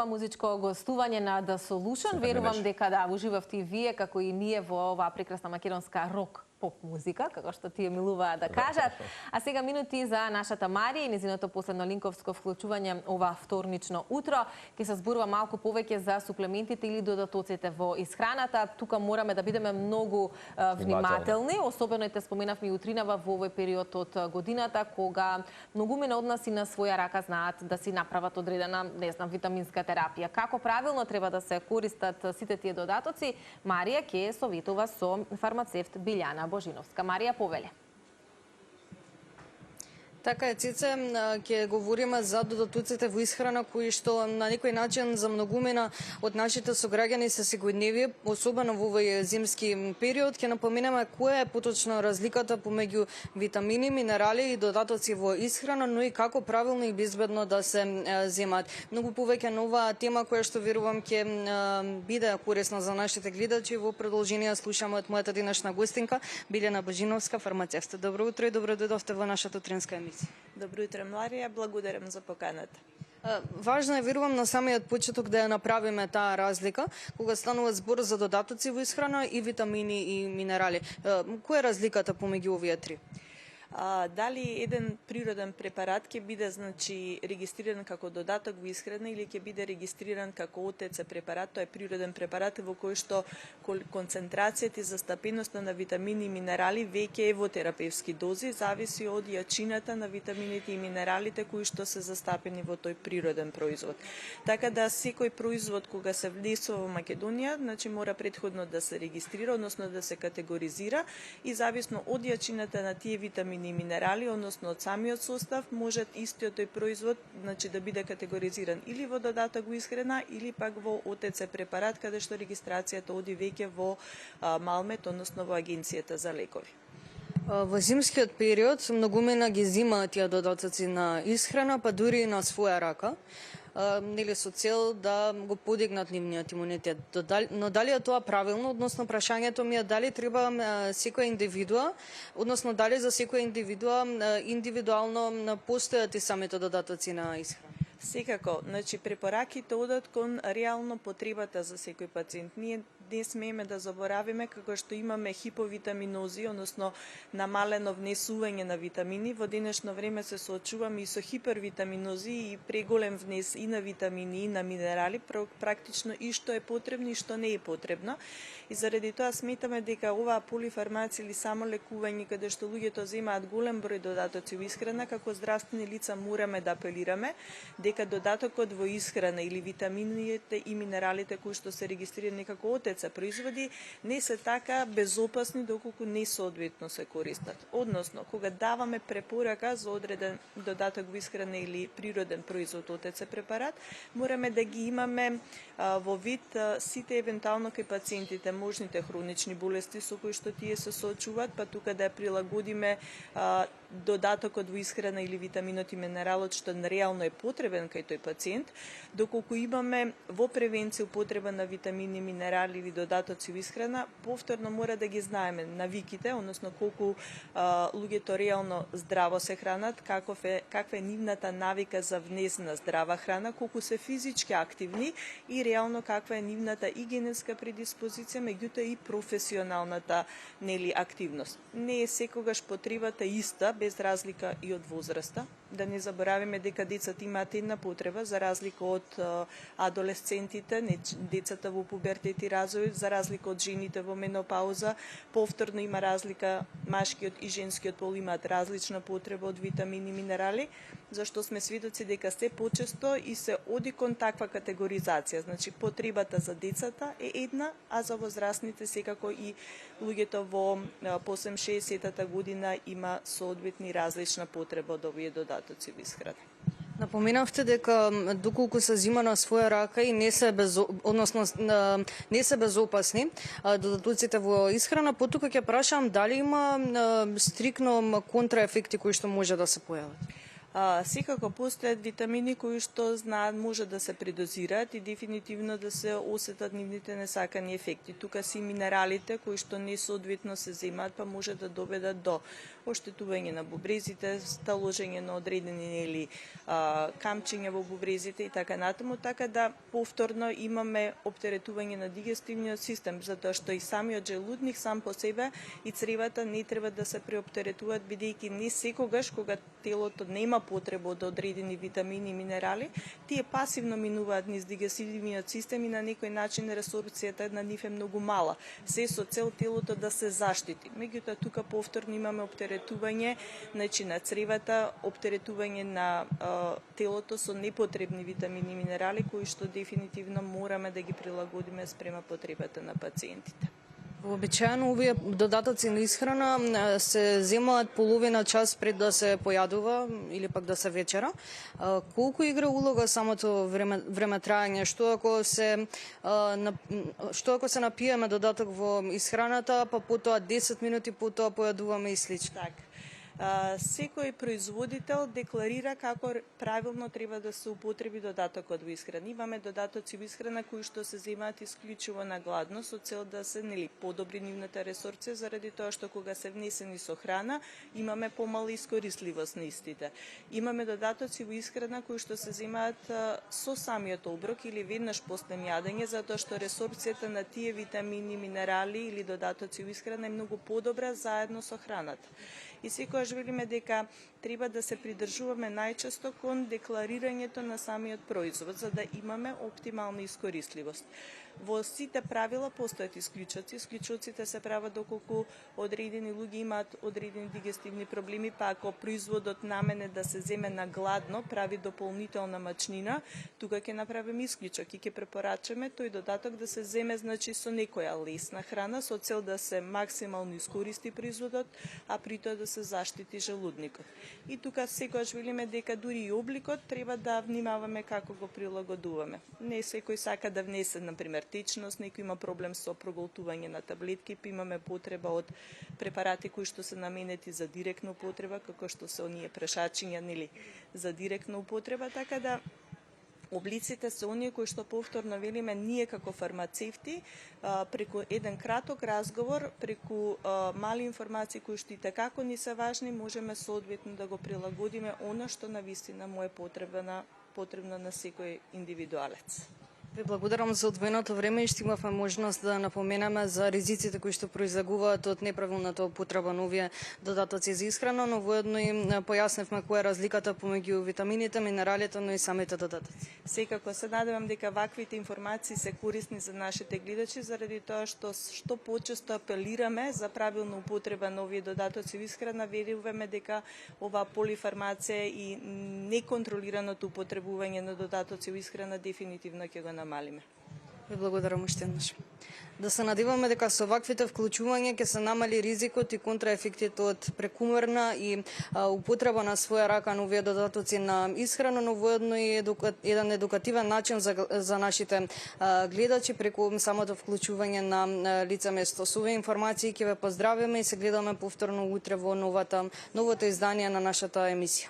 ова музичко гостување на The Solution. Верувам дека да уживавте и вие, како и ние, во оваа прекрасна македонска рок поп музика, како што тие милуваат да кажат. А сега минути за нашата Марија и незиното последно линковско вклучување ова вторнично утро. Ке се зборува малку повеќе за суплементите или додатоците во исхраната. Тука мораме да бидеме многу внимателни, особено те споменавме и утринава во овој период од годината, кога многумина од нас и на своја рака знаат да си направат одредена, витаминска терапија. Како правилно треба да се користат сите тие додатоци? Марија ќе советува со фармацевт Билјана Божиновска. Марија, повеле. Така е, Цице, ќе говориме за додатоците во исхрана кои што на некој начин за многумина од нашите сограѓани се секојдневие, особено во овој зимски период. Ќе напоменеме која е поточно разликата помеѓу витамини, минерали и додатоци во исхрана, но и како правилно и безбедно да се земат. Многу повеќе на оваа тема која што верувам ќе биде корисна за нашите гледачи. Во продолжение слушаме од мојата денешна гостинка Билјана Божиновска, фармацевт. Добро утро и добро дојдовте во нашата утринска емисија. Добро утро, Марија, благодарам за поканата. Важно е, верувам, на самиот почеток да ја направиме таа разлика, кога станува збор за додатоци во исхрана и витамини и минерали. Која е разликата помеѓу овие три? Дали еден природен препарат ќе биде регистриран како додаток во исхрана или ќе биде регистриран како ОТЦ препарат, тоа е природен препарат во кој што концентрацијата и застапеноста на витамини и минерали веќе е во терапевски дози, зависи од јачината на витамините и минералите кои што се застапени во тој природен производ. Така да секој производ кога се внесува во Македонија, мора претходно да се регистрира, односно да се категоризира и зависно од јачината на тие витамини и минерали, односно од самиот состав, може истиот тој производ да биде категоризиран или во додаток во исхрана или пак во ОТЦ препарат, каде што регистрацијата оди веќе во Малмет, односно во Агенцијата за лекови. Во зимскиот период многумина ги земаат тие додатоци на исхрана, па дури и на своја рака, нели со цел да го подигнат нивниот имунитет. Но дали е тоа правилно, односно прашањето ми е дали треба секоја индивидуа, односно дали за секоја индивидуа индивидуално постојат и самите додатоци на исхрана? Секако, препораките одат кон реално потребата за секој пациент. Ние не смееме да заборавиме како што имаме хиповитаминози, односно намалено внесување на витамини. Во денешно време се соочуваме и со хипервитаминози и преголем внес и на витамини и на минерали, практично и што е потребно и што не е потребно. И заради тоа сметаме дека оваа полифармација или само лекување каде што луѓето земаат голем број додатоци во исхрана, како здравствени лица мораме да апелираме дека додатокот во исхрана или витамините и минералите кои што се регистрирани како ОТЦ производи не се така безопасни доколку не соодветно се користат. Односно, кога даваме препорака за одреден додаток во исхрана или природен производ ОТЦ препарат, мораме да ги имаме во вид сите евентуално кај пациентите можните хронични болести со кои што тие се соочуваат, па тука да ја прилагодиме додатокот во исхрана или витаминот и минералот што реално е потребен кај тој пациент, доколку имаме во превенција употреба на витамини, минерали или додатоци во исхрана, повторно мора да ги знаеме навиките, односно колку луѓето реално здраво се хранат, каква е нивната навика за внес на здрава храна, колку се физички активни и реално каква е нивната и генетска предиспозиција, меѓутоа и професионалната активност. Не е секогаш потребата иста, без разлика и од возраста. Да не заборавиме дека децата имаат една потреба, за разлика од адолесцентите, децата во пубертет и развој, за разлика од жените во менопауза, повторно има разлика, машкиот и женскиот пол имаат различна потреба од витамини и минерали, зашто сме сведоци дека се почесто и се оди кон таква категоризација. Значи, потребата за децата е една, а за возрастните секако и луѓето во по 60-та година има соодветни различна потреба од овие додатоци во исхрана. Напоменавте дека доколку се зима на своја рака и не се безопасни додатоците во исхрана, потука ќе прашам дали има стрикно контраефекти кои што може да се појават? Секако постојат витамини кои што знаат може да се предозираат и дефинитивно да се осетат нивните несакани ефекти. Тука си минералите кои што несоодветно се земаат, па може да доведат до оштетување на бубрезите, сталожење на одредени или камчиња во бубрезите и така натаму, така да повторно имаме оптеретување на дигестивниот систем, затоа што и самиот желудник сам по себе и цревата не треба да се преоптеретуваат, бидејќи не секогаш кога телото нема потреба од одредени витамини и минерали, тие пасивно минуваат низ дигестивниот систем и на некој начин ресорбцијата на нив е многу мала. Се со цел телото да се заштити. Меѓутоа тука повторно имаме оптеретување, значи на цревата, оптеретување на телото со непотребни витамини и минерали кои што дефинитивно мораме да ги прилагодиме спрема потребата на пациентите. Вообичаено овие додатоци на исхрана се земаат половина час пред да се појадува или пак да се вечера. Колку игра улога самото време траење? Што ако се напиеме додаток во исхраната, па потоа 10 минути потоа појадуваме и слично? Така. Секој производител декларира како правилно треба да се употреби додатокот во исхрана. Имаме додатоци во исхрана кои што се земаат исклучиво на гладно со цел да се подобри нивната ресорбција, заради тоа што кога се внесени со храна имаме помала искористливост на истите. Имаме додатоци во исхрана кои што се земаат со самиот оброк или веднаш после јадење, затоа што ресорбцијата на тие витамини, минерали или додатоци во исхрана е многу подобра заедно со храната. И секогаш велиме дека треба да се придржуваме најчесто кон декларирањето на самиот производ, за да имаме оптимална искористливост. Во сите правила постојат исклучоци. Исклучоците се прават доколку одредени луѓе имаат одредени дигестивни проблеми, па ако производот намене да се земе на гладно, прави дополнителна мачнина, тука ќе направиме исклучок и ќе препорачаме тој додаток да се земе значи со некоја лесна храна со цел да се максимално искористи производот, а при тоа да се заштити желудникот. И тука секогаш велиме дека дури и обликот треба да внимаваме како го прилагодуваме. Не секој сака да внесе, например, течност, некој има проблем со проголтување на таблетки, па имаме потреба од препарати кои што се наменети за директна употреба, како што се оние прешачиња, нели, за директна употреба, така да облиците се оние кои што повторно велиме ние како фармацевти преку еден краток разговор, преку мали информации кои што и како ни се важни, можеме соодветно да го прилагодиме она што навистина му е потребно на секој индивидуалец. Ви благодарам за одвоеното време и што имавме можност да напоменеме за ризиците кои што произлегуваат од неправилната употреба на овие додатоци за исхрана, но воедно и појасневме која е разликата помеѓу витамините, минералите, но и самите додатоци. Секако се надевам дека ваквите информации се корисни за нашите гледачи, заради тоа што почесто апелираме за правилна употреба на овие додатоци во исхрана, веруваме дека оваа полифармација и неконтролираното употребување на додатоци во исхрана дефинитивно ќе го намалиме. Ви благодарам уште еднаш. Да се надеваме дека со ваквите вклучувања ќе се намали ризикот и контраефектите од прекумерна и употреба на своја рака на овие додатоци на исхрана, но воедно и еден едукативен начин за нашите гледачи преку самото вклучување на лице место. Со овие информации ќе ве поздравиме и се гледаме повторно утре во новото издание на нашата емисија.